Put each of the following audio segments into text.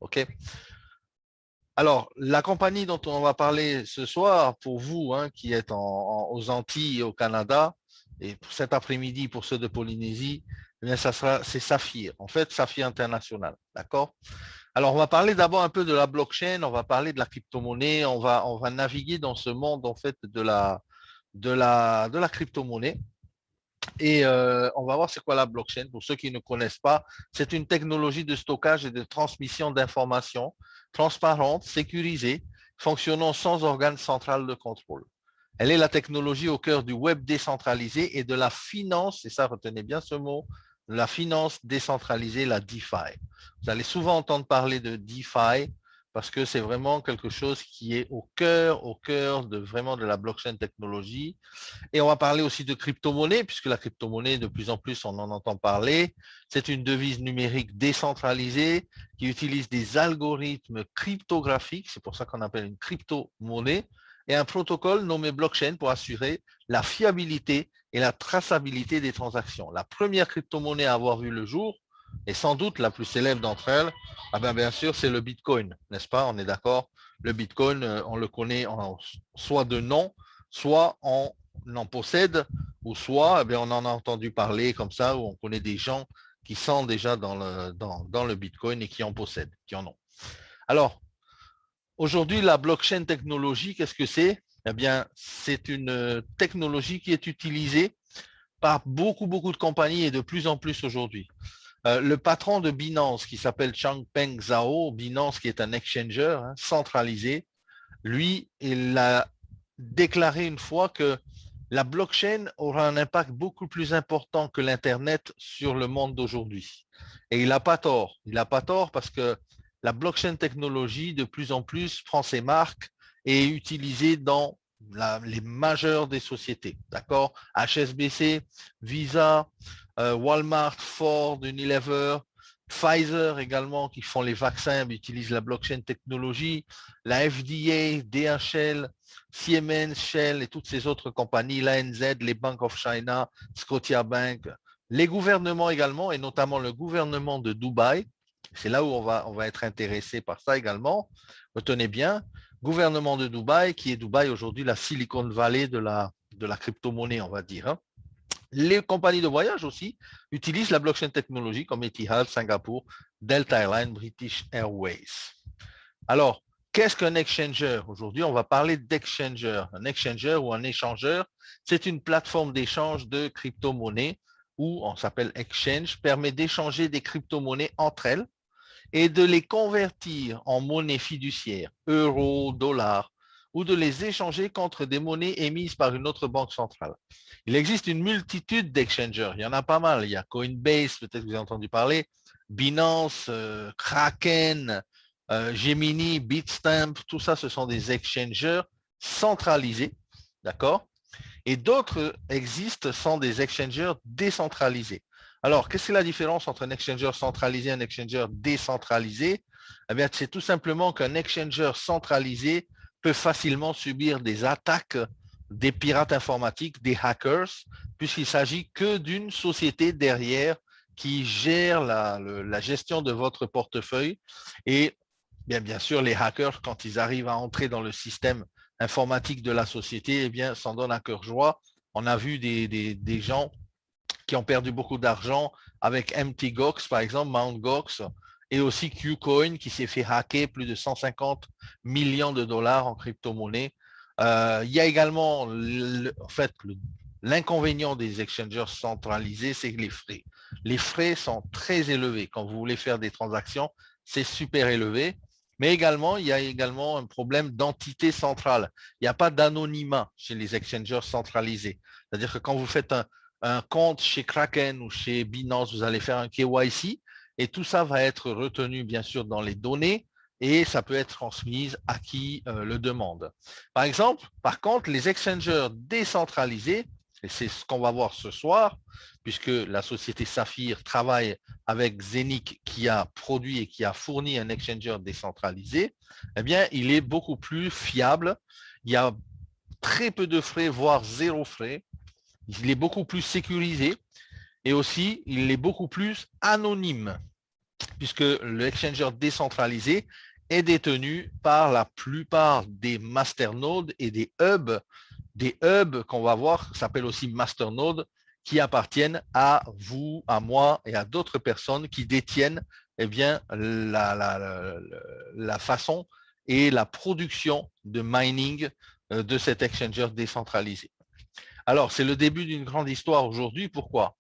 OK? Alors, la compagnie dont on va parler ce soir, pour vous qui êtes aux Antilles et au Canada, et pour cet après-midi pour ceux de Polynésie, eh bien, c'est Saphir. En fait, Saphir International. D'accord? Alors, on va parler d'abord un peu de la blockchain, on va parler de la crypto-monnaie, on va naviguer dans ce monde en fait de la crypto-monnaie. Et on va voir c'est quoi la blockchain. Pour ceux qui ne connaissent pas, c'est une technologie de stockage et de transmission d'informations transparente, sécurisée, fonctionnant sans organe central de contrôle. Elle est la technologie au cœur du web décentralisé et de la finance, et ça retenez bien ce mot, la finance décentralisée, la DeFi. Vous allez souvent entendre parler de DeFi parce que c'est vraiment quelque chose qui est au cœur de vraiment de la blockchain technologie. Et on va parler aussi de crypto-monnaie, puisque la crypto-monnaie, de plus en plus, on en entend parler. C'est une devise numérique décentralisée qui utilise des algorithmes cryptographiques, c'est pour ça qu'on appelle une crypto-monnaie, et un protocole nommé blockchain pour assurer la fiabilité et la traçabilité des transactions. La première crypto-monnaie à avoir vu le jour, et sans doute la plus célèbre d'entre elles, bien sûr, c'est le Bitcoin, n'est-ce pas? On est d'accord? Le Bitcoin, on le connaît soit de nom, soit on en possède, ou soit on en a entendu parler comme ça, où on connaît des gens qui sont déjà dans le Bitcoin et qui en possèdent, qui en ont. Alors, aujourd'hui, la blockchain technologie, qu'est-ce que c'est? Eh bien, c'est une technologie qui est utilisée par beaucoup de compagnies et de plus en plus aujourd'hui. Le patron de Binance, qui s'appelle Changpeng Zhao, Binance qui est un exchanger centralisé, lui, il a déclaré une fois que la blockchain aura un impact beaucoup plus important que l'Internet sur le monde d'aujourd'hui. Et il n'a pas tort. Il n'a pas tort parce que la blockchain technologie, de plus en plus, prend ses marques et est utilisée dans les majeures des sociétés. D'accord? HSBC, Visa, Walmart, Ford, Unilever, Pfizer également, qui font les vaccins, mais utilisent la blockchain technologie, la FDA, DHL, Siemens, Shell et toutes ces autres compagnies, l'ANZ, les Bank of China, Scotiabank, les gouvernements également, et notamment le gouvernement de Dubaï. C'est là où on va être intéressé par ça également. Retenez bien, gouvernement de Dubaï, qui est Dubaï aujourd'hui la Silicon Valley de la crypto-monnaie, on va dire. Les compagnies de voyage aussi utilisent la blockchain technologie comme Etihad, Singapour, Delta Airlines, British Airways. Alors, qu'est-ce qu'un exchanger? Aujourd'hui, on va parler d'exchanger. Un exchanger ou un échangeur, c'est une plateforme d'échange de crypto-monnaies où on s'appelle exchange, permet d'échanger des crypto-monnaies entre elles et de les convertir en monnaie fiduciaire, euros, dollars, ou de les échanger contre des monnaies émises par une autre banque centrale. Il existe une multitude d'exchangers, il y en a pas mal. Il y a Coinbase, peut-être que vous avez entendu parler, Binance, Kraken, Gemini, Bitstamp, tout ça, ce sont des exchangers centralisés, d'accord? Et d'autres existent, sont des exchangers décentralisés. Alors, qu'est-ce que la différence entre un exchanger centralisé et un exchanger décentralisé? Eh bien, c'est tout simplement qu'un exchanger centralisé peut facilement subir des attaques des pirates informatiques, des hackers, puisqu'il s'agit que d'une société derrière qui gère la gestion de votre portefeuille. Et bien sûr, les hackers, quand ils arrivent à entrer dans le système informatique de la société, eh bien, s'en donne à cœur joie. On a vu des gens qui ont perdu beaucoup d'argent avec Mt. Gox, par exemple, Mt. Gox, et aussi Qcoin qui s'est fait hacker plus de 150 millions de dollars en crypto-monnaie. Il y a également, l'inconvénient des exchangers centralisés, c'est les frais. Les frais sont très élevés. Quand vous voulez faire des transactions, c'est super élevé. Mais également, il y a également un problème d'entité centrale. Il n'y a pas d'anonymat chez les exchangers centralisés. C'est-à-dire que quand vous faites un compte chez Kraken ou chez Binance, vous allez faire un KYC et tout ça va être retenu bien sûr dans les données et ça peut être transmis à qui le demande. Par exemple, par contre, les exchangers décentralisés, et c'est ce qu'on va voir ce soir, puisque la société Saphir travaille avec Zenic qui a produit et qui a fourni un exchanger décentralisé, eh bien, il est beaucoup plus fiable. Il y a très peu de frais, voire zéro frais. Il est beaucoup plus sécurisé et aussi, il est beaucoup plus anonyme. puisque le exchanger décentralisé est détenu par la plupart des masternodes et des hubs qu'on va voir, s'appellent aussi masternodes, qui appartiennent à vous, à moi et à d'autres personnes qui détiennent eh bien, la façon et la production de mining de cet exchanger décentralisé. Alors, c'est le début d'une grande histoire aujourd'hui. Pourquoi?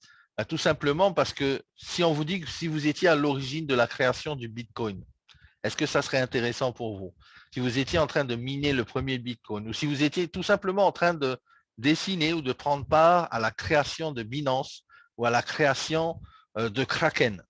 Tout simplement parce que si on vous dit que si vous étiez à l'origine de la création du Bitcoin, est-ce que ça serait intéressant pour vous? Si vous étiez en train de miner le premier Bitcoin ou si vous étiez tout simplement en train de dessiner ou de prendre part à la création de Binance ou à la création de Kraken,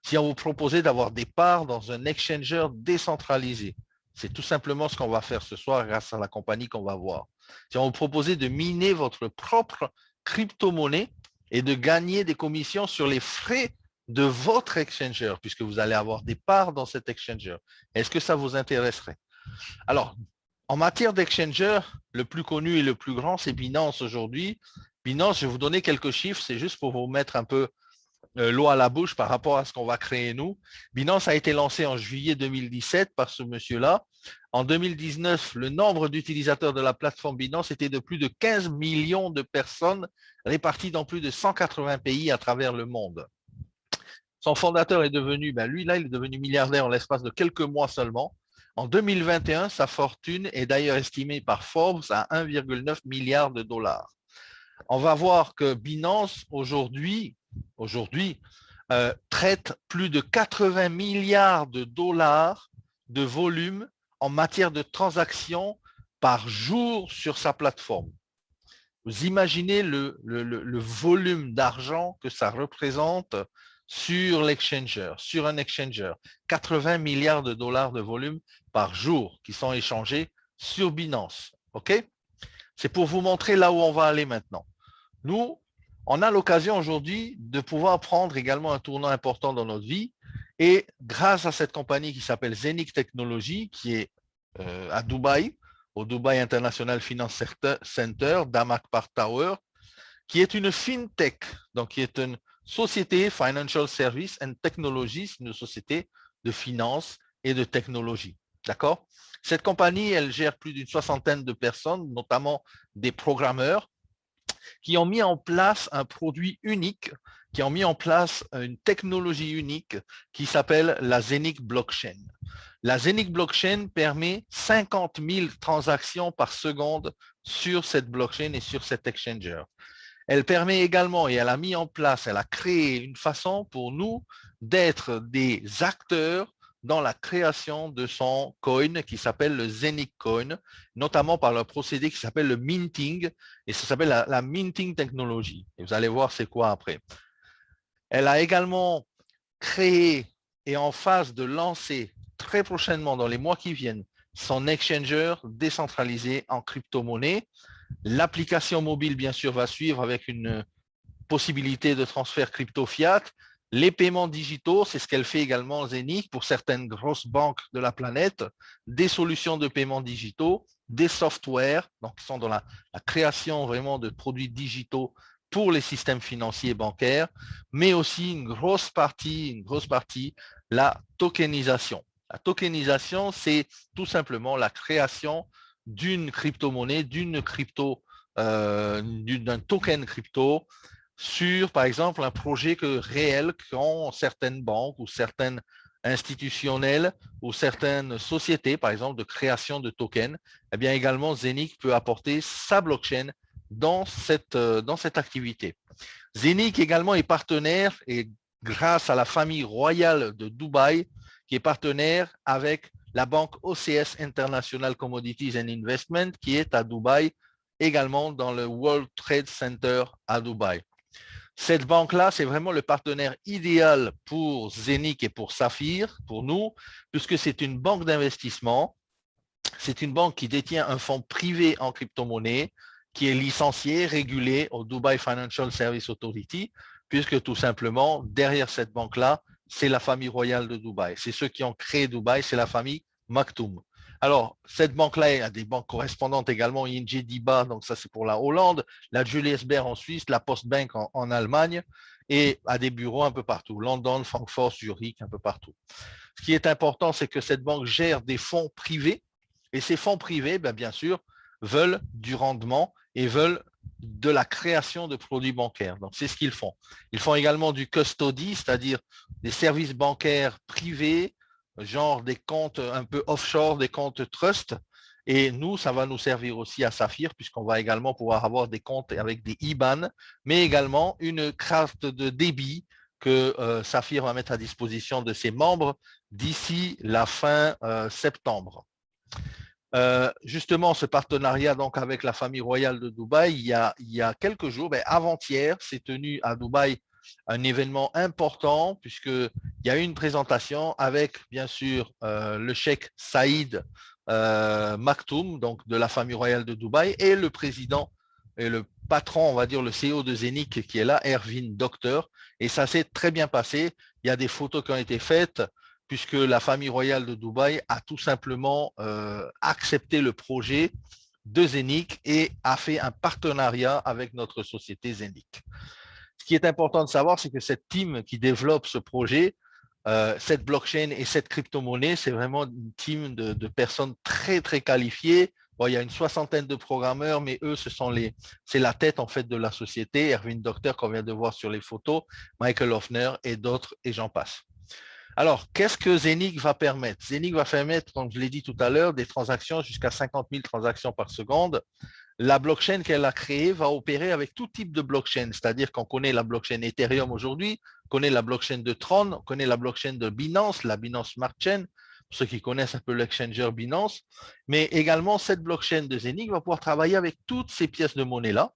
si on vous proposait d'avoir des parts dans un exchanger décentralisé, c'est tout simplement ce qu'on va faire ce soir grâce à la compagnie qu'on va voir. Si on vous proposait de miner votre propre crypto-monnaie et de gagner des commissions sur les frais de votre exchanger, puisque vous allez avoir des parts dans cet exchanger, est-ce que ça vous intéresserait? Alors, en matière d'exchanger, le plus connu et le plus grand, c'est Binance aujourd'hui. Binance, je vais vous donner quelques chiffres, c'est juste pour vous mettre un peu l'eau à la bouche par rapport à ce qu'on va créer nous. Binance a été lancé en juillet 2017 par ce monsieur-là. En 2019, le nombre d'utilisateurs de la plateforme Binance était de plus de 15 millions de personnes réparties dans plus de 180 pays à travers le monde. Son fondateur est devenu, lui là, il est devenu milliardaire en l'espace de quelques mois seulement. En 2021, sa fortune est d'ailleurs estimée par Forbes à 1,9 milliard de dollars. On va voir que Binance aujourd'hui traite plus de 80 milliards de dollars de volume en matière de transactions par jour sur sa plateforme. Vous imaginez le volume d'argent que ça représente sur l'exchanger, sur un exchanger. 80 milliards de dollars de volume par jour qui sont échangés sur Binance. OK? C'est pour vous montrer là où on va aller maintenant. Nous, on a l'occasion aujourd'hui de pouvoir prendre également un tournant important dans notre vie. Et grâce à cette compagnie qui s'appelle Zenic Technologies, qui est à Dubaï, au Dubai International Finance Center, Damak Park Tower, qui est une fintech, donc qui est une société Financial Service and Technologies, une société de finance et de technologie. D'accord? Cette compagnie, elle gère plus d'une soixantaine de personnes, notamment des programmeurs, qui ont mis en place un produit unique, qui ont mis en place une technologie unique qui s'appelle la Zenic Blockchain. La Zenic Blockchain permet 50 000 transactions par seconde sur cette blockchain et sur cet exchanger. Elle permet également, et elle a mis en place, elle a créé une façon pour nous d'être des acteurs dans la création de son coin qui s'appelle le Zenic Coin, notamment par le procédé qui s'appelle le minting, et ça s'appelle la minting technology. Et vous allez voir c'est quoi après. Elle a également créé et en phase de lancer très prochainement, dans les mois qui viennent, son exchanger décentralisé en crypto-monnaie. L'application mobile, bien sûr, va suivre avec une possibilité de transfert crypto-fiat. Les paiements digitaux, c'est ce qu'elle fait également Zenic pour certaines grosses banques de la planète, des solutions de paiements digitaux, des softwares, donc qui sont dans la création vraiment de produits digitaux pour les systèmes financiers et bancaires, mais aussi une grosse partie, la tokenisation. La tokenisation, c'est tout simplement la création d'une crypto-monnaie, d'un token crypto sur, par exemple, un projet réel qu'ont certaines banques ou certaines institutionnelles ou certaines sociétés, par exemple, de création de tokens. Eh bien, également, Zenic peut apporter sa blockchain dans cette activité. Zenic également est partenaire et grâce à la famille royale de Dubaï, qui est partenaire avec la banque OCS International Commodities and Investment, qui est à Dubaï, également dans le World Trade Center à Dubaï. Cette banque-là, c'est vraiment le partenaire idéal pour Zenic et pour Saphir, pour nous, puisque c'est une banque d'investissement. C'est une banque qui détient un fonds privé en crypto-monnaie, qui est licencié, régulé au Dubai Financial Service Authority, puisque tout simplement, derrière cette banque-là, c'est la famille royale de Dubaï. C'est ceux qui ont créé Dubaï, c'est la famille Maktoum. Alors, cette banque-là, il y a des banques correspondantes également, ING DiBa, donc ça c'est pour la Hollande, la Julius Baer en Suisse, la Postbank en Allemagne, et à des bureaux un peu partout, London, Francfort, Zurich, un peu partout. Ce qui est important, c'est que cette banque gère des fonds privés et ces fonds privés, bien sûr, veulent du rendement et veulent de la création de produits bancaires. Donc, c'est ce qu'ils font. Ils font également du custody, c'est-à-dire des services bancaires privés, genre des comptes un peu offshore, des comptes trust. Et nous, ça va nous servir aussi à Saphir, puisqu'on va également pouvoir avoir des comptes avec des IBAN, mais également une carte de débit que Saphir va mettre à disposition de ses membres d'ici la fin septembre. Justement, ce partenariat donc avec la famille royale de Dubaï, il y a quelques jours, avant-hier, s'est tenu à Dubaï un événement important puisqu'il y a eu une présentation avec, bien sûr, le cheikh Saïd Maktoum, donc de la famille royale de Dubaï, et le président et le patron, on va dire le CEO de Zenic qui est là, Erwin Docteur, et ça s'est très bien passé. Il y a des photos qui ont été faites puisque la famille royale de Dubaï a tout simplement accepté le projet de Zenic et a fait un partenariat avec notre société Zenic. Ce qui est important de savoir, c'est que cette team qui développe ce projet, cette blockchain et cette crypto-monnaie, c'est vraiment une team de personnes très, très qualifiées. Bon, il y a une soixantaine de programmeurs, mais eux, c'est la tête en fait de la société. Erwin Docteur, qu'on vient de voir sur les photos, Michael Hoffner et d'autres, et j'en passe. Alors, qu'est-ce que Zenic va permettre? Zenic va permettre, comme je l'ai dit tout à l'heure, des transactions jusqu'à 50 000 transactions par seconde. La blockchain qu'elle a créée va opérer avec tout type de blockchain, c'est-à-dire qu'on connaît la blockchain Ethereum aujourd'hui, on connaît la blockchain de Tron, on connaît la blockchain de Binance, la Binance Smart Chain, pour ceux qui connaissent un peu l'exchanger Binance, mais également cette blockchain de Zenic va pouvoir travailler avec toutes ces pièces de monnaie-là,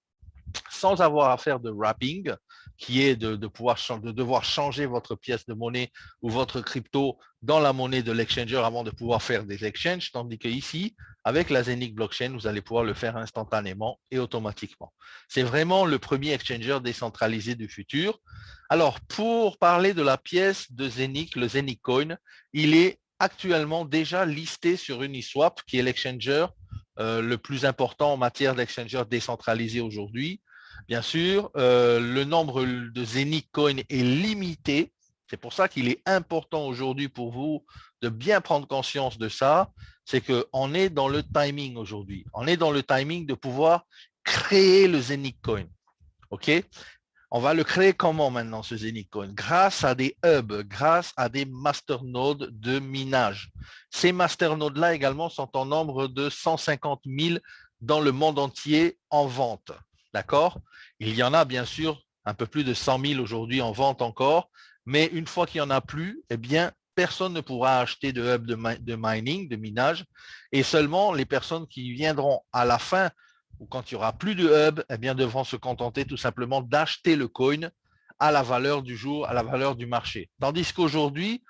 sans avoir à faire de wrapping, qui est de devoir changer votre pièce de monnaie ou votre crypto dans la monnaie de l'exchanger avant de pouvoir faire des exchanges, tandis que ici, avec la Zenic blockchain, vous allez pouvoir le faire instantanément et automatiquement. C'est vraiment le premier exchanger décentralisé du futur. Alors, pour parler de la pièce de Zenic, le Zenic Coin, il est actuellement déjà listé sur Uniswap, qui est l'exchanger le plus important en matière d'exchanger décentralisé aujourd'hui. Bien sûr, le nombre de Zenic Coin est limité. C'est pour ça qu'il est important aujourd'hui pour vous de bien prendre conscience de ça. C'est qu'on est dans le timing aujourd'hui. On est dans le timing de pouvoir créer le Zenic Coin. OK? On va le créer comment maintenant, ce Zenic Coin? Grâce à des hubs, grâce à des masternodes de minage. Ces masternodes-là également sont en nombre de 150 000 dans le monde entier en vente. D'accord? Il y en a bien sûr un peu plus de 100 000 aujourd'hui en vente encore, mais une fois qu'il n'y en a plus, eh bien, personne ne pourra acheter de hub de mining, de minage, et seulement les personnes qui viendront à la fin ou quand il n'y aura plus de hub, eh bien, devront se contenter tout simplement d'acheter le coin à la valeur du jour, à la valeur du marché. Tandis qu'aujourd'hui,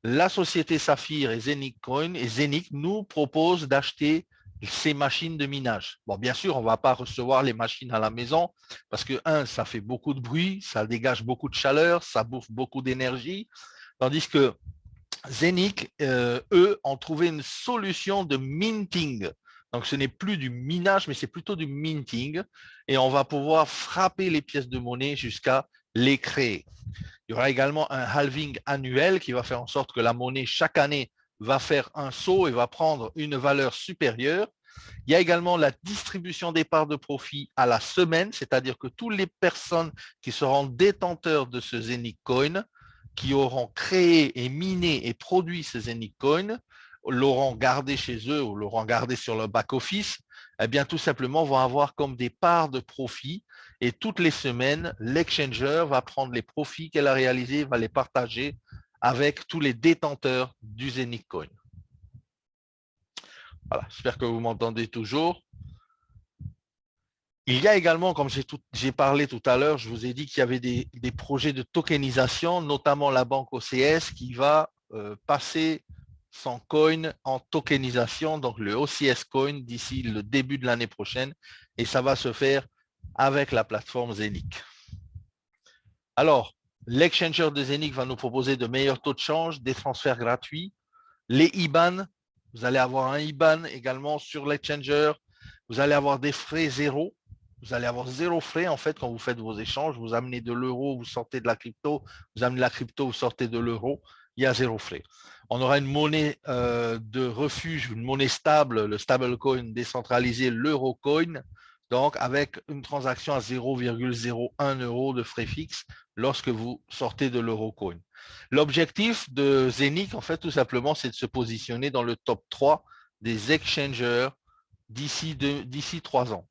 la société Saphir et Zenic Coin et Zenic nous proposent d'acheter ces machines de minage. Bon, bien sûr, on ne va pas recevoir les machines à la maison parce que, ça fait beaucoup de bruit, ça dégage beaucoup de chaleur, ça bouffe beaucoup d'énergie. Tandis que Zenic, eux, ont trouvé une solution de minting. Donc, ce n'est plus du minage, mais c'est plutôt du minting. Et on va pouvoir frapper les pièces de monnaie jusqu'à les créer. Il y aura également un halving annuel qui va faire en sorte que la monnaie, chaque année, va faire un saut et va prendre une valeur supérieure. Il y a également la distribution des parts de profit à la semaine, c'est-à-dire que toutes les personnes qui seront détenteurs de ce Zenic Coin, qui auront créé et miné et produit ce Zenic Coin, l'auront gardé chez eux ou l'auront gardé sur leur back-office, eh bien, tout simplement, vont avoir comme des parts de profit. Et toutes les semaines, l'exchanger va prendre les profits qu'elle a réalisés, va les partager avec tous les détenteurs du Zenic Coin. Voilà, j'espère que vous m'entendez toujours. Il y a également, comme j'ai parlé tout à l'heure, je vous ai dit qu'il y avait des projets de tokenisation, notamment la banque OCS qui va passer son coin en tokenisation, donc le OCS coin d'ici le début de l'année prochaine, et ça va se faire avec la plateforme Zenic. Alors, l'exchanger de Zenic va nous proposer de meilleurs taux de change, des transferts gratuits, les IBAN, vous allez avoir un IBAN également sur l'exchanger, vous allez avoir des frais zéro. Vous allez avoir zéro frais en fait quand vous faites vos échanges. Vous amenez de l'euro, vous sortez de la crypto, vous amenez la crypto, vous sortez de l'euro. Il y a zéro frais. On aura une monnaie de refuge, une monnaie stable, le stablecoin décentralisé, l'eurocoin, donc avec une transaction à 0,01 € de frais fixes lorsque vous sortez de l'eurocoin. L'objectif de Zenic, en fait, tout simplement, c'est de se positionner dans le top 3 des exchangers d'ici 3 ans.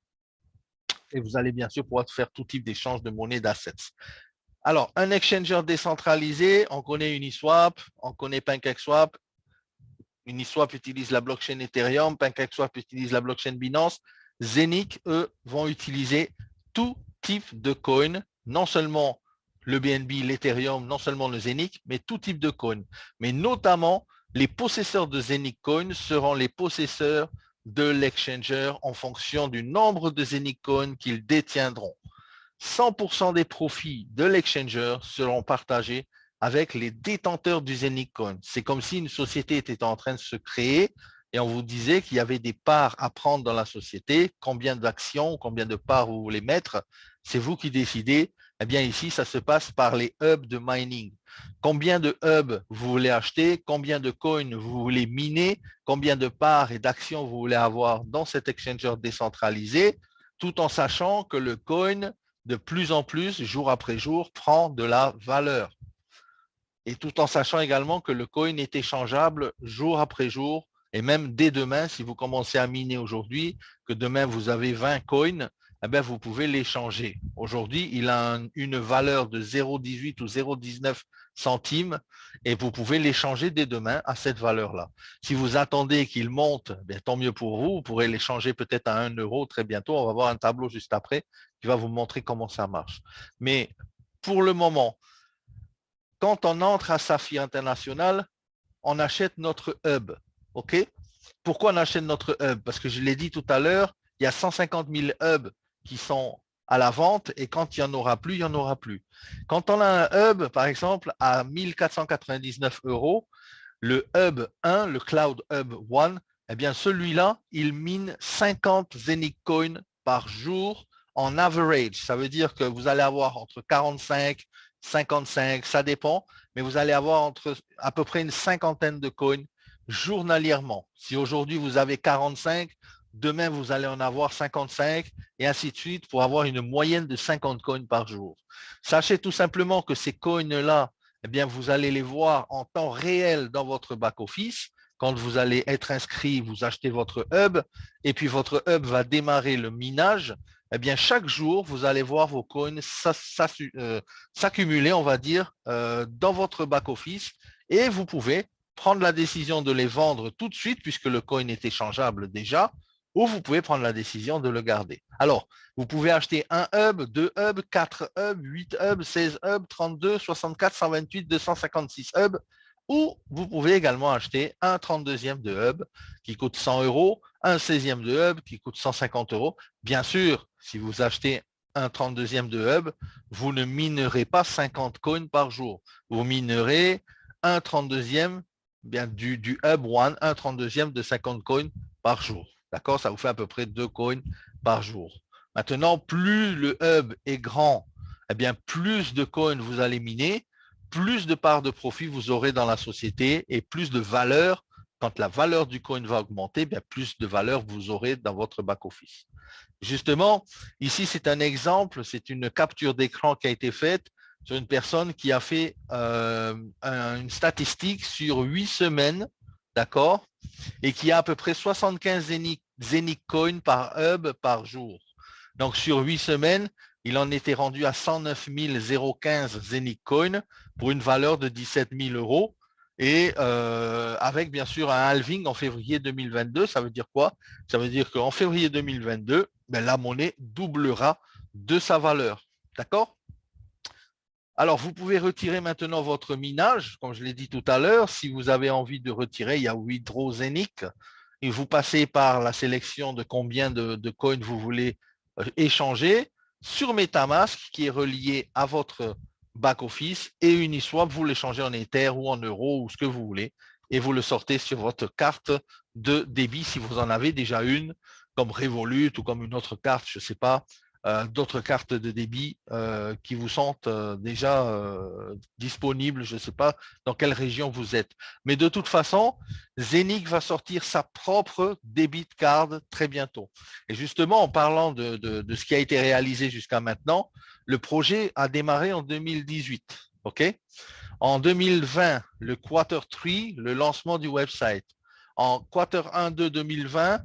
Et vous allez bien sûr pouvoir faire tout type d'échange de monnaie d'assets. Alors, un exchanger décentralisé, on connaît Uniswap, on connaît PancakeSwap. Uniswap utilise la blockchain Ethereum, PancakeSwap utilise la blockchain Binance. Zenic, eux, vont utiliser tout type de coin, non seulement le BNB, l'Ethereum, non seulement le Zenic, mais tout type de coin. Mais notamment, les possesseurs de Zenic Coin seront les possesseurs de l'exchanger en fonction du nombre de Zenic Coin qu'ils détiendront. 100% des profits de l'exchanger seront partagés avec les détenteurs du Zenic Coin. C'est comme si une société était en train de se créer et on vous disait qu'il y avait des parts à prendre dans la société. Combien d'actions, combien de parts vous voulez mettre, c'est vous qui décidez. Eh bien, ici, ça se passe par les hubs de mining. Combien de hubs vous voulez acheter, combien de coins vous voulez miner, combien de parts et d'actions vous voulez avoir dans cet exchanger décentralisé, tout en sachant que le coin, de plus en plus, jour après jour, prend de la valeur. Et tout en sachant également que le coin est échangeable jour après jour, et même dès demain, si vous commencez à miner aujourd'hui, que demain vous avez 20 coins, eh bien, vous pouvez l'échanger. Aujourd'hui, il a une valeur de 0,18 ou 0,19 centimes et vous pouvez l'échanger dès demain à cette valeur-là. Si vous attendez qu'il monte, bien, tant mieux pour vous. Vous pourrez l'échanger peut-être à 1 € très bientôt. On va voir un tableau juste après qui va vous montrer comment ça marche. Mais pour le moment, quand on entre à Saphir International, on achète notre hub. OK? Pourquoi on achète notre hub? Parce que je l'ai dit tout à l'heure, il y a 150 000 hubs qui sont à la vente et quand il n'y en aura plus, il n'y en aura plus. Quand on a un hub, par exemple, à 1499 €, le hub 1, le Cloud Hub 1, eh bien celui-là, il mine 50 Zenic Coins par jour en average. Ça veut dire que vous allez avoir entre 45, 55, ça dépend, mais vous allez avoir entre à peu près une cinquantaine de coins journalièrement. Si aujourd'hui vous avez 45, demain vous allez en avoir 55 et ainsi de suite pour avoir une moyenne de 50 coins par jour. Sachez tout simplement que ces coins-là, eh bien, vous allez les voir en temps réel dans votre back-office. Quand vous allez être inscrit, vous achetez votre hub et puis votre hub va démarrer le minage. Eh bien, chaque jour, vous allez voir vos coins s'accumuler, on va dire, dans votre back-office et vous pouvez prendre la décision de les vendre tout de suite puisque le coin est échangeable déjà ou vous pouvez prendre la décision de le garder. Alors, vous pouvez acheter un hub, 2 hubs, 4 hubs, 8 hubs, 16 hubs, 32, 64, 128, 256 hubs. Ou vous pouvez également acheter un 32e de hub qui coûte 100 €, un 16e de hub qui coûte 150 €. Bien sûr, si vous achetez un 32e de hub, vous ne minerez pas 50 coins par jour. Vous minerez un 32e bien, du hub 1, un 32e de 50 coins par jour. D'accord? Ça vous fait à peu près 2 coins par jour. Maintenant, plus le hub est grand, eh bien, plus de coins vous allez miner, plus de parts de profit vous aurez dans la société et plus de valeur. Quand la valeur du coin va augmenter, eh bien, plus de valeur vous aurez dans votre back-office. Justement, ici, c'est un exemple, c'est une capture d'écran qui a été faite sur une personne qui a fait une statistique sur 8 semaines, d'accord, et qui a à peu près 75 Zenic Coins par hub par jour. Donc, sur 8 semaines, il en était rendu à 109 015 Zenic Coins pour une valeur de 17 000 € et avec bien sûr un halving en février 2022. Ça veut dire quoi? Ça veut dire qu'en février 2022, ben, la monnaie doublera de sa valeur. D'accord? Alors, vous pouvez retirer maintenant votre minage, comme je l'ai dit tout à l'heure. Si vous avez envie de retirer, il y a Withdraw Zenic. Et vous passez par la sélection de combien de coins vous voulez échanger sur MetaMask, qui est relié à votre back-office, et Uniswap, vous l'échangez en Ether ou en euros ou ce que vous voulez, et vous le sortez sur votre carte de débit si vous en avez déjà une, comme Revolut ou comme une autre carte, je ne sais pas, d'autres cartes de débit qui vous sont déjà disponibles. Je ne sais pas dans quelle région vous êtes. Mais de toute façon, Zenic va sortir sa propre debit card très bientôt. Et justement, en parlant de ce qui a été réalisé jusqu'à maintenant, le projet a démarré en 2018. OK? En 2020, le Quarter 3, le lancement du website. En Quarter 1-2 2020,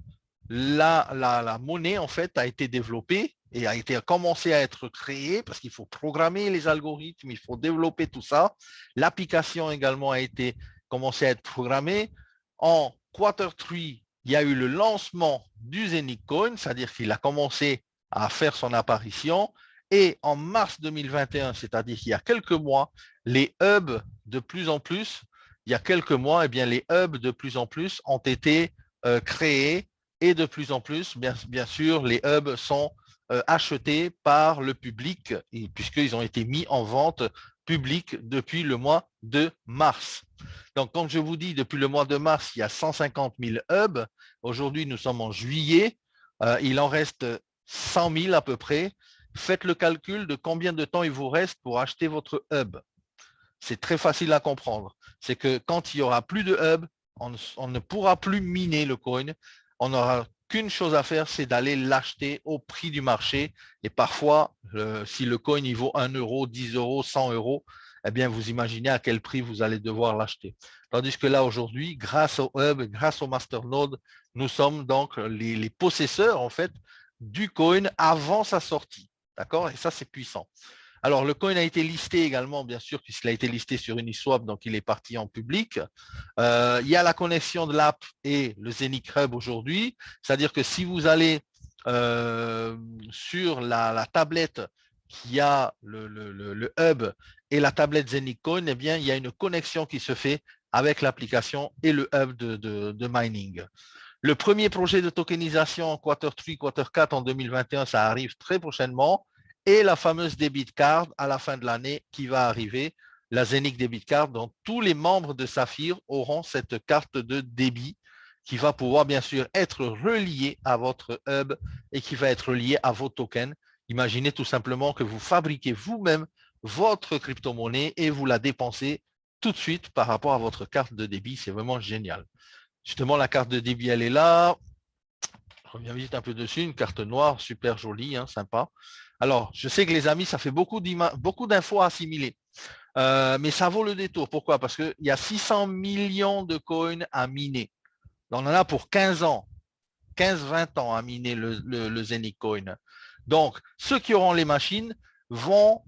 la monnaie, en fait, a été développée et a été commencé à être créée parce qu'il faut programmer les algorithmes, il faut développer tout ça. L'application également a été commencé à être programmée. En Quarter 3, il y a eu le lancement du Zenic Coin, c'est-à-dire qu'il a commencé à faire son apparition. Et en mars 2021, c'est-à-dire qu'il y a quelques mois, les hubs de plus en plus, il y a quelques mois, eh bien, les hubs de plus en plus ont été créés et de plus en plus, bien sûr, les hubs sont achetés par le public puisqu'ils ont été mis en vente publique depuis le mois de mars. Donc, comme je vous dis, depuis le mois de mars, il y a 150 000 hubs. Aujourd'hui, nous sommes en juillet. Il en reste 100 000 à peu près. Faites le calcul de combien de temps il vous reste pour acheter votre hub. C'est très facile à comprendre. C'est que quand il n'y aura plus de hub, on ne pourra plus miner le coin. On n'aura qu'une chose à faire, c'est d'aller l'acheter au prix du marché. Et parfois, si le coin il vaut 1 euro, 10 euros, 100 euros, eh bien, vous imaginez à quel prix vous allez devoir l'acheter. Tandis que là, aujourd'hui, grâce au hub, grâce au masternode, nous sommes donc les possesseurs, en fait, du coin avant sa sortie. D'accord? Et ça, c'est puissant. Alors, le coin a été listé également, bien sûr, puisqu'il a été listé sur Uniswap, donc il est parti en public. Il y a la connexion de l'app et le Zenic Hub aujourd'hui, c'est-à-dire que si vous allez sur la tablette qui a le hub et la tablette Zenic Coin, eh bien, il y a une connexion qui se fait avec l'application et le hub de mining. Le premier projet de tokenisation en Quarter 3, Quarter 4 en 2021, ça arrive très prochainement. Et la fameuse debit card à la fin de l'année qui va arriver, la Zenic Debit Card, dont tous les membres de Saphir auront cette carte de débit qui va pouvoir bien sûr être reliée à votre hub et qui va être reliée à vos tokens. Imaginez tout simplement que vous fabriquez vous-même votre crypto-monnaie et vous la dépensez tout de suite par rapport à votre carte de débit. C'est vraiment génial. Justement, la carte de débit, elle est là. Je reviens vite un peu dessus, une carte noire, super jolie, hein, sympa. Alors, je sais que les amis, ça fait beaucoup d'infos à assimiler, mais ça vaut le détour. Pourquoi? Parce qu'il y a 600 millions de coins à miner. On en a pour 15 ans, 15-20 ans à miner le Zenic Coin. Donc, ceux qui auront les machines vont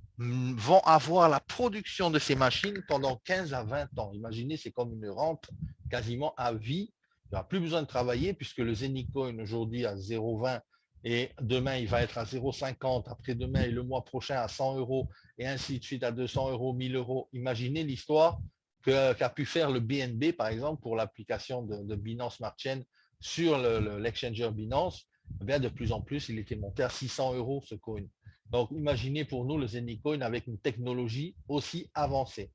avoir la production de ces machines pendant 15 à 20 ans. Imaginez, c'est comme une rente quasiment à vie. Il n'y aura plus besoin de travailler puisque le Zenic Coin aujourd'hui à 0,20 et demain il va être à 0,50, après-demain et le mois prochain à 100 euros et ainsi de suite à 200 euros, 1000 euros. Imaginez l'histoire qu'a pu faire le BNB par exemple pour l'application de Binance Smart Chain sur l'exchanger Binance. Eh bien, de plus en plus, il était monté à 600 euros ce coin. Donc, imaginez pour nous le Zenic Coin avec une technologie aussi avancée.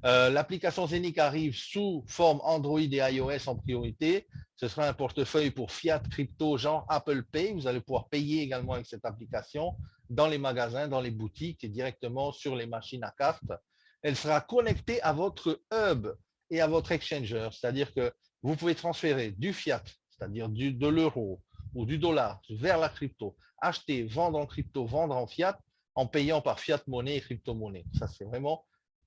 L'application Zenic arrive sous forme Android et iOS en priorité. Ce sera un portefeuille pour fiat crypto genre Apple Pay. Vous allez pouvoir payer également avec cette application dans les magasins, dans les boutiques et directement sur les machines à carte. Elle sera connectée à votre hub et à votre exchanger, c'est-à-dire que vous pouvez transférer du fiat, c'est-à-dire de l'euro ou du dollar vers la crypto, acheter, vendre en crypto, vendre en fiat, en payant par fiat monnaie et crypto-monnaie. Ça, c'est vraiment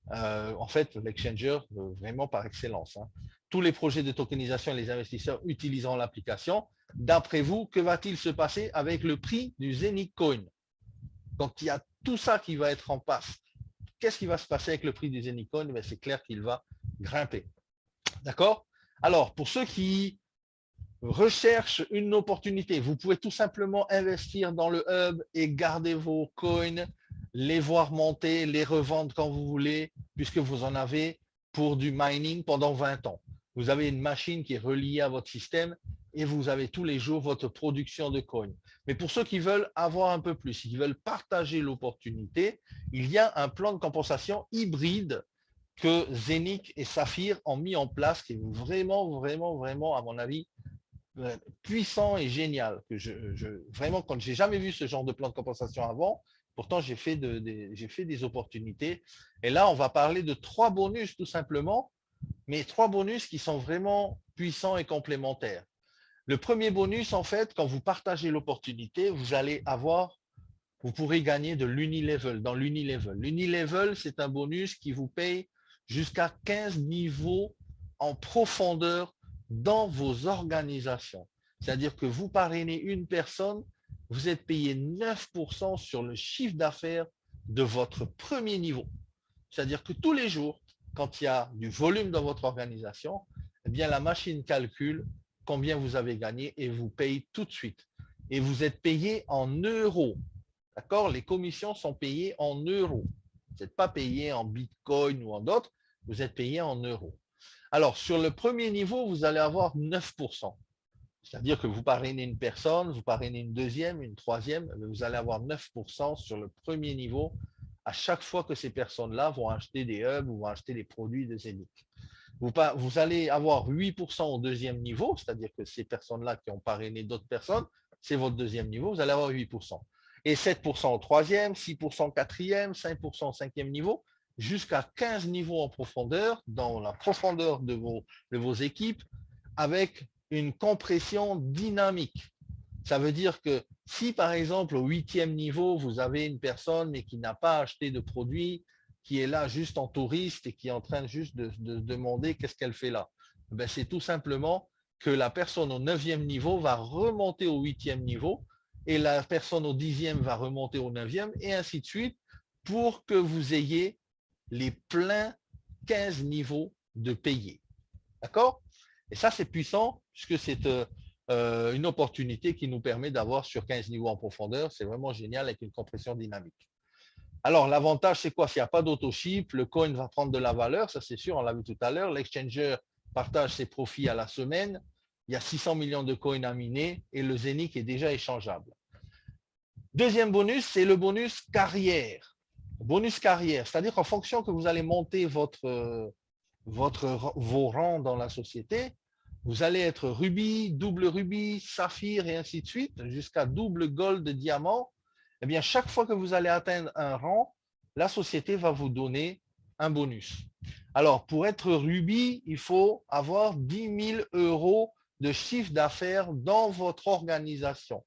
en fait, l'exchanger vraiment par excellence. Hein. Tous les projets de tokenisation et les investisseurs utilisant l'application. D'après vous, que va-t-il se passer avec le prix du Zenic Coin? Donc, il y a tout ça qui va être en passe. Qu'est-ce qui va se passer avec le prix du Zenic Coin? C'est clair qu'il va grimper. D'accord? Alors, pour ceux qui recherchent une opportunité, vous pouvez tout simplement investir dans le hub et garder vos coins, les voir monter, les revendre quand vous voulez, puisque vous en avez pour du mining pendant 20 ans. Vous avez une machine qui est reliée à votre système et vous avez tous les jours votre production de coins. Mais pour ceux qui veulent avoir un peu plus, qui veulent partager l'opportunité, il y a un plan de compensation hybride que Zenic et Saphir ont mis en place, qui est vraiment, vraiment, vraiment, à mon avis, puissant et génial que vraiment, quand j'ai jamais vu ce genre de plan de compensation avant, pourtant j'ai fait des opportunités. Et là, on va parler de 3 bonus tout simplement, mais 3 bonus qui sont vraiment puissants et complémentaires. Le premier bonus, en fait, quand vous partagez l'opportunité, vous pourrez gagner de l'unilevel dans l'unilevel. L'unilevel, c'est un bonus qui vous paye jusqu'à 15 niveaux en profondeur dans vos organisations. C'est-à-dire que vous parrainez une personne, vous êtes payé 9% sur le chiffre d'affaires de votre premier niveau. C'est-à-dire que tous les jours, quand il y a du volume dans votre organisation, eh bien, la machine calcule combien vous avez gagné et vous paye tout de suite. Et vous êtes payé en euros. D'accord? Les commissions sont payées en euros. Vous n'êtes pas payé en bitcoin ou en d'autres, vous êtes payé en euros. Alors, sur le premier niveau, vous allez avoir 9%. C'est-à-dire que vous parrainez une personne, vous parrainez une deuxième, une troisième, vous allez avoir 9% sur le premier niveau à chaque fois que ces personnes-là vont acheter des hubs ou vont acheter des produits de Zenith. Vous allez avoir 8% au deuxième niveau, c'est-à-dire que ces personnes-là qui ont parrainé d'autres personnes, c'est votre deuxième niveau, vous allez avoir 8%. Et 7% au troisième, 6% au quatrième, 5% au cinquième niveau, jusqu'à 15 niveaux en profondeur, dans la profondeur de vos équipes, avec une compression dynamique. Ça veut dire que si, par exemple, au 8e niveau, vous avez une personne mais qui n'a pas acheté de produit, qui est là juste en touriste et qui est en train juste de demander qu'est-ce qu'elle fait là, ben, c'est tout simplement que la personne au 9e niveau va remonter au 8e niveau et la personne au 10e va remonter au 9e et ainsi de suite pour que vous ayez les pleins 15 niveaux de payés. D'accord? Et ça, c'est puissant puisque c'est une opportunité qui nous permet d'avoir sur 15 niveaux en profondeur. C'est vraiment génial avec une compression dynamique. Alors, l'avantage, c'est quoi? S'il n'y a pas d'auto-ship, le coin va prendre de la valeur, ça c'est sûr, on l'a vu tout à l'heure. L'exchanger partage ses profits à la semaine. Il y a 600 millions de coins à miner et le Zenic est déjà échangeable. Deuxième bonus, c'est le bonus carrière. Bonus carrière, c'est-à-dire qu'en fonction que vous allez monter vos rangs dans la société, vous allez être rubis, double rubis, saphir et ainsi de suite, jusqu'à double gold, diamant. Eh bien, chaque fois que vous allez atteindre un rang, la société va vous donner un bonus. Alors, pour être rubis, il faut avoir 10 000 euros de chiffre d'affaires dans votre organisation.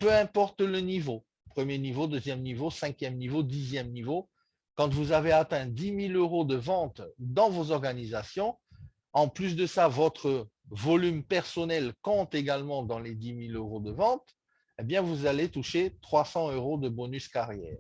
Peu importe le niveau, premier niveau, deuxième niveau, cinquième niveau, 10e niveau, quand vous avez atteint 10 000 euros de vente dans vos organisations, en plus de ça, votre volume personnel compte également dans les 10 000 euros de vente, eh bien, vous allez toucher 300 euros de bonus carrière.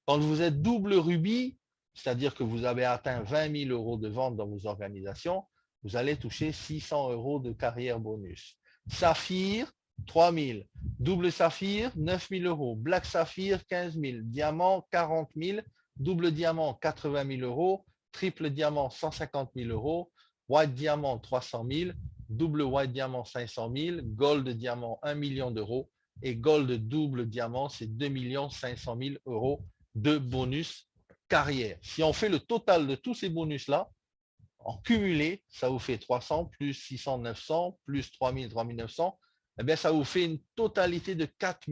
Quand vous êtes double rubis, c'est-à-dire que vous avez atteint 20 000 euros de vente dans vos organisations, vous allez toucher 600 euros de carrière bonus. Saphir, 3 000. Double saphir, 9 000 euros. Black saphir, 15 000. Diamant, 40 000. Double diamant, 80 000 euros. Triple diamant, 150 000 euros. White diamant, 300 000. Double white diamant, 500 000. Gold diamant, 1 million d'euros. Et gold double diamant, c'est 2 500 000 euros de bonus carrière. Si on fait le total de tous ces bonus-là, en cumulé, ça vous fait 300 plus 600, 900 plus 3000, 3900. Eh bien, ça vous fait une totalité de 4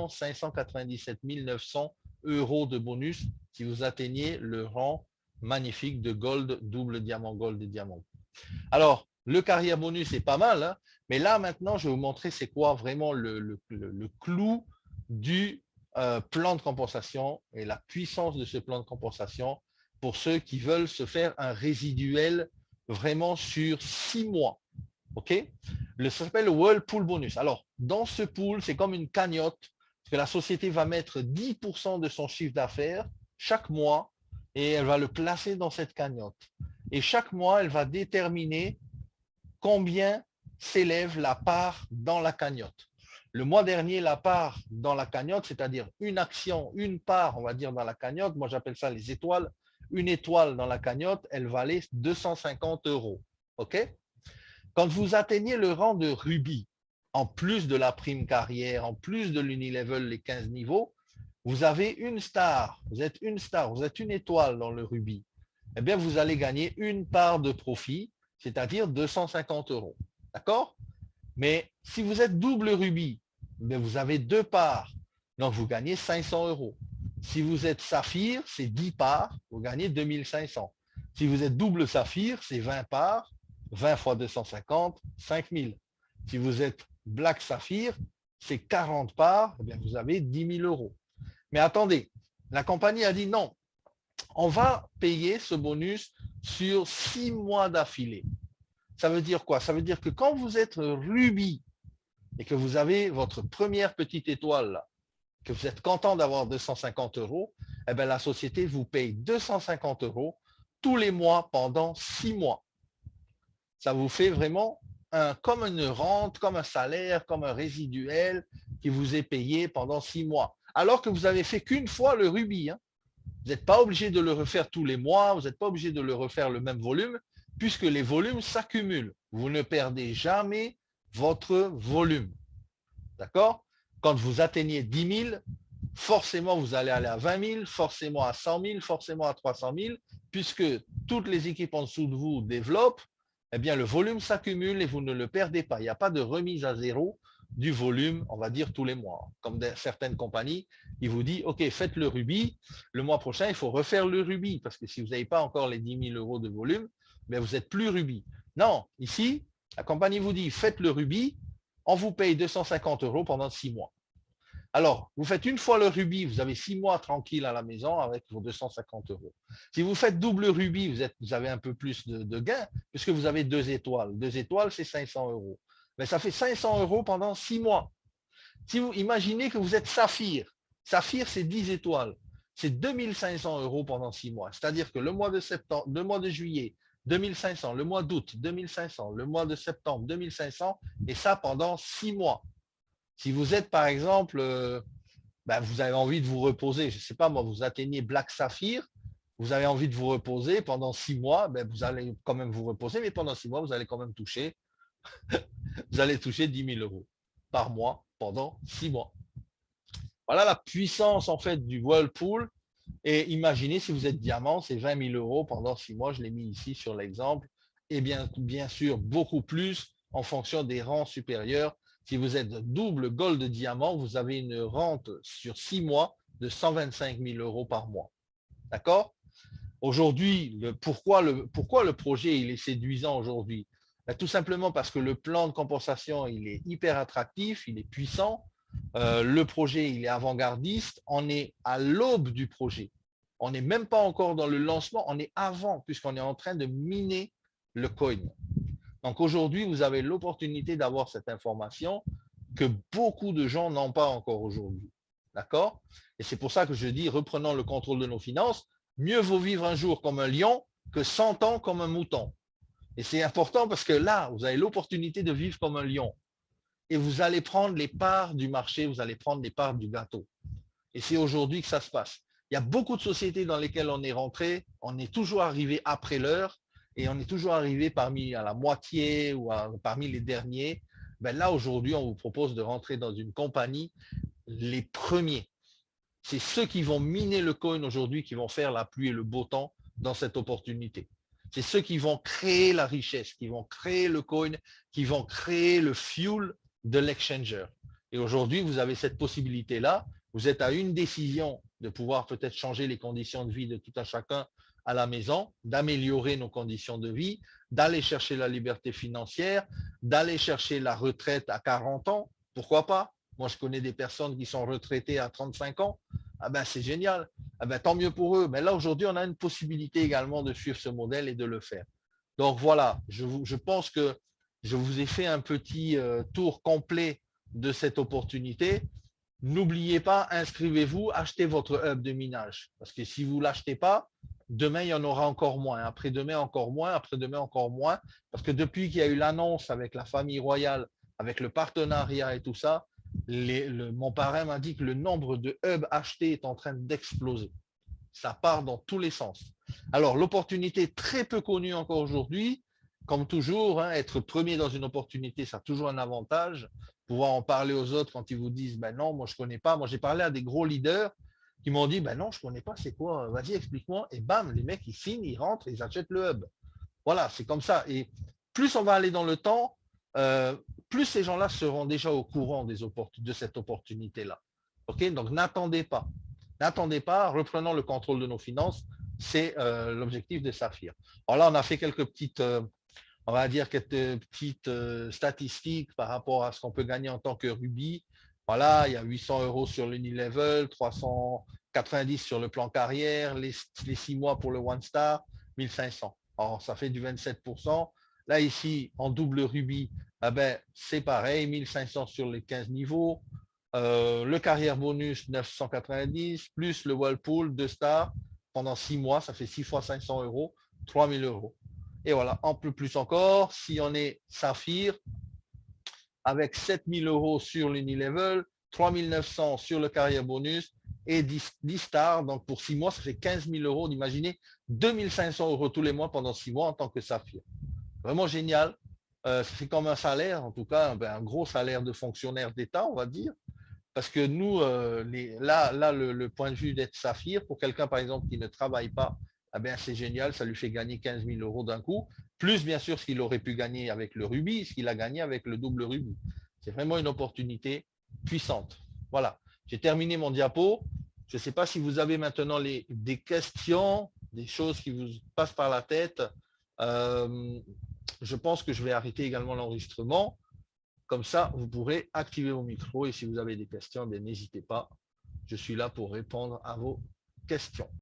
597 900 euros de bonus si vous atteignez le rang magnifique de gold, double diamant, gold et diamant. Alors, le carrière bonus est pas mal, hein, mais là, maintenant, je vais vous montrer c'est quoi vraiment le clou du plan de compensation et la puissance de ce plan de compensation pour ceux qui veulent se faire un résiduel vraiment sur 6 mois. OK? Ça s'appelle le Whirlpool Bonus. Alors, dans ce pool, c'est comme une cagnotte que la société va mettre 10% de son chiffre d'affaires chaque mois et elle va le placer dans cette cagnotte. Et chaque mois, elle va déterminer combien s'élève la part dans la cagnotte. Le mois dernier, la part dans la cagnotte, c'est-à-dire une action, une part, on va dire, dans la cagnotte, moi j'appelle ça les étoiles, une étoile dans la cagnotte, elle valait 250 euros. OK? Quand vous atteignez le rang de rubis, en plus de la prime carrière, en plus de l'unilevel, les 15 niveaux, vous avez une star, vous êtes une étoile dans le rubis. Eh bien, vous allez gagner une part de profit, c'est-à-dire 250 euros. D'accord? Mais si vous êtes double rubis, ben vous avez 2 parts. Donc, vous gagnez 500 euros. Si vous êtes saphir, c'est 10 parts, vous gagnez 2500. Si vous êtes double saphir, c'est 20 parts, 20 fois 250, 5000. Si vous êtes black saphir, c'est 40 parts, eh bien vous avez 10 000 euros. Mais attendez, la compagnie a dit non, on va payer ce bonus sur 6 mois d'affilée. Ça veut dire quoi? Ça veut dire que quand vous êtes rubis et que vous avez votre première petite étoile, là, que vous êtes content d'avoir 250 euros, eh bien, la société vous paye 250 euros tous les mois pendant 6 mois. Ça vous fait vraiment comme une rente, comme un salaire, comme un résiduel qui vous est payé pendant 6 mois. Alors que vous n'avez fait qu'une fois le rubis. Hein. Vous n'êtes pas obligé de le refaire tous les mois, vous n'êtes pas obligé de le refaire le même volume, puisque les volumes s'accumulent. Vous ne perdez jamais votre volume. D'accord? Quand vous atteignez 10 000, forcément, vous allez aller à 20 000, forcément à 100 000, forcément à 300 000, puisque toutes les équipes en dessous de vous développent, eh bien, le volume s'accumule et vous ne le perdez pas. Il n'y a pas de remise à zéro du volume, on va dire, tous les mois. Comme certaines compagnies, ils vous disent, OK, faites le rubis, le mois prochain, il faut refaire le rubis, parce que si vous n'avez pas encore les 10 000 euros de volume, bien, vous n'êtes plus rubis. Non, ici, la compagnie vous dit, faites le rubis, on vous paye 250 euros pendant 6 mois. Alors, vous faites une fois le rubis, vous avez 6 mois tranquille à la maison avec vos 250 euros. Si vous faites double rubis, vous avez un peu plus de gains puisque vous avez 2 étoiles. 2 étoiles, c'est 500 euros. Mais ça fait 500 euros pendant 6 mois. Si vous imaginez que vous êtes saphir, saphir, c'est 10 étoiles. C'est 2500 euros pendant 6 mois. C'est-à-dire que le mois de septembre, le mois de juillet, 2500, le mois d'août, 2500, le mois de septembre, 2500, et ça pendant 6 mois. Si vous êtes, par exemple, vous avez envie de vous reposer, je ne sais pas moi, vous atteignez Black Saphir, vous avez envie de vous reposer pendant 6 mois, vous allez quand même vous reposer, mais pendant 6 mois, vous allez quand même toucher, vous allez toucher 10 000 euros par mois pendant 6 mois. Voilà la puissance en fait du Whirlpool. Et imaginez si vous êtes diamant, c'est 20 000 euros pendant 6 mois, je l'ai mis ici sur l'exemple, et bien sûr beaucoup plus en fonction des rangs supérieurs. Si vous êtes double gold diamant, vous avez une rente sur 6 mois de 125 000 euros par mois. D'accord? Aujourd'hui, pourquoi le projet il est séduisant aujourd'hui? Tout simplement parce que le plan de compensation il est hyper attractif, il est puissant. Le projet il est avant-gardiste. On est à l'aube du projet. On n'est même pas encore dans le lancement, on est avant puisqu'on est en train de miner le coin. Donc aujourd'hui, vous avez l'opportunité d'avoir cette information que beaucoup de gens n'ont pas encore aujourd'hui. D'accord? Et c'est pour ça que je dis, reprenons le contrôle de nos finances. Mieux vaut vivre un jour comme un lion que 100 ans comme un mouton. Et c'est important parce que là, vous avez l'opportunité de vivre comme un lion. Et vous allez prendre les parts du marché, vous allez prendre les parts du gâteau. Et c'est aujourd'hui que ça se passe. Il y a beaucoup de sociétés dans lesquelles on est rentré, on est toujours arrivé après l'heure et on est toujours arrivé parmi à la moitié ou parmi les derniers. Là, aujourd'hui, on vous propose de rentrer dans une compagnie, les premiers. C'est ceux qui vont miner le coin aujourd'hui qui vont faire la pluie et le beau temps dans cette opportunité. C'est ceux qui vont créer la richesse, qui vont créer le coin, qui vont créer le fuel de l'exchanger. Et aujourd'hui, vous avez cette possibilité-là. Vous êtes à une décision de pouvoir peut-être changer les conditions de vie de tout un chacun à la maison, d'améliorer nos conditions de vie, d'aller chercher la liberté financière, d'aller chercher la retraite à 40 ans. Pourquoi pas? Moi, je connais des personnes qui sont retraitées à 35 ans. Ah ben, c'est génial. Ah ben, tant mieux pour eux. Mais là, aujourd'hui, on a une possibilité également de suivre ce modèle et de le faire. Donc voilà, je pense que je vous ai fait un petit tour complet de cette opportunité. N'oubliez pas, inscrivez-vous, achetez votre hub de minage. Parce que si vous ne l'achetez pas, demain, il y en aura encore moins. Après-demain, encore moins. Après-demain, encore moins. Parce que depuis qu'il y a eu l'annonce avec la famille royale, avec le partenariat et tout ça, mon parrain m'a dit que le nombre de hubs achetés est en train d'exploser. Ça part dans tous les sens. Alors, l'opportunité très peu connue encore aujourd'hui, comme toujours, être premier dans une opportunité, ça a toujours un avantage. Pouvoir en parler aux autres quand ils vous disent, ben non, moi je ne connais pas. Moi, j'ai parlé à des gros leaders qui m'ont dit, ben non, je ne connais pas, c'est quoi? Vas-y, explique-moi. Et bam, les mecs, ils signent, ils rentrent, ils achètent le hub. Voilà, c'est comme ça. Et plus on va aller dans le temps, plus ces gens-là seront déjà au courant de cette opportunité-là. OK? Donc, n'attendez pas. N'attendez pas, reprenons le contrôle de nos finances. C'est l'objectif de Saphir. Alors là, on a fait quelques petites, on va dire, quelques petites statistiques par rapport à ce qu'on peut gagner en tant que Ruby. Voilà, il y a 800 € sur l'Unilevel, 390 sur le plan carrière, les 6 mois pour le One Star, 1500. Alors, ça fait du 27%. Là, ici, en double Ruby, eh ben, c'est pareil, 1500 sur les 15 niveaux. Le carrière bonus, 990, plus le Whirlpool, 2 stars, pendant 6 mois, ça fait 6 fois 500 €, 3000 €. Et voilà, en plus encore, si on est Saphir, avec 7000 € sur l'Unilevel, 3900 sur le carrière bonus et 10 stars. Donc pour 6 mois, ça fait 15 000 €. Imaginez 2500 € tous les mois pendant 6 mois en tant que Saphir. Vraiment génial. Ça fait comme un salaire, en tout cas, un gros salaire de fonctionnaire d'État, on va dire. Parce que nous, là le point de vue d'être Saphir, pour quelqu'un, par exemple, qui ne travaille pas, eh bien, c'est génial, ça lui fait gagner 15 000 € d'un coup, plus bien sûr ce qu'il aurait pu gagner avec le Ruby, ce qu'il a gagné avec le double Ruby. C'est vraiment une opportunité puissante. Voilà, j'ai terminé mon diapo. Je ne sais pas si vous avez maintenant des questions, des choses qui vous passent par la tête. Je pense que je vais arrêter également l'enregistrement. Comme ça, vous pourrez activer vos micros et si vous avez des questions, n'hésitez pas. Je suis là pour répondre à vos questions.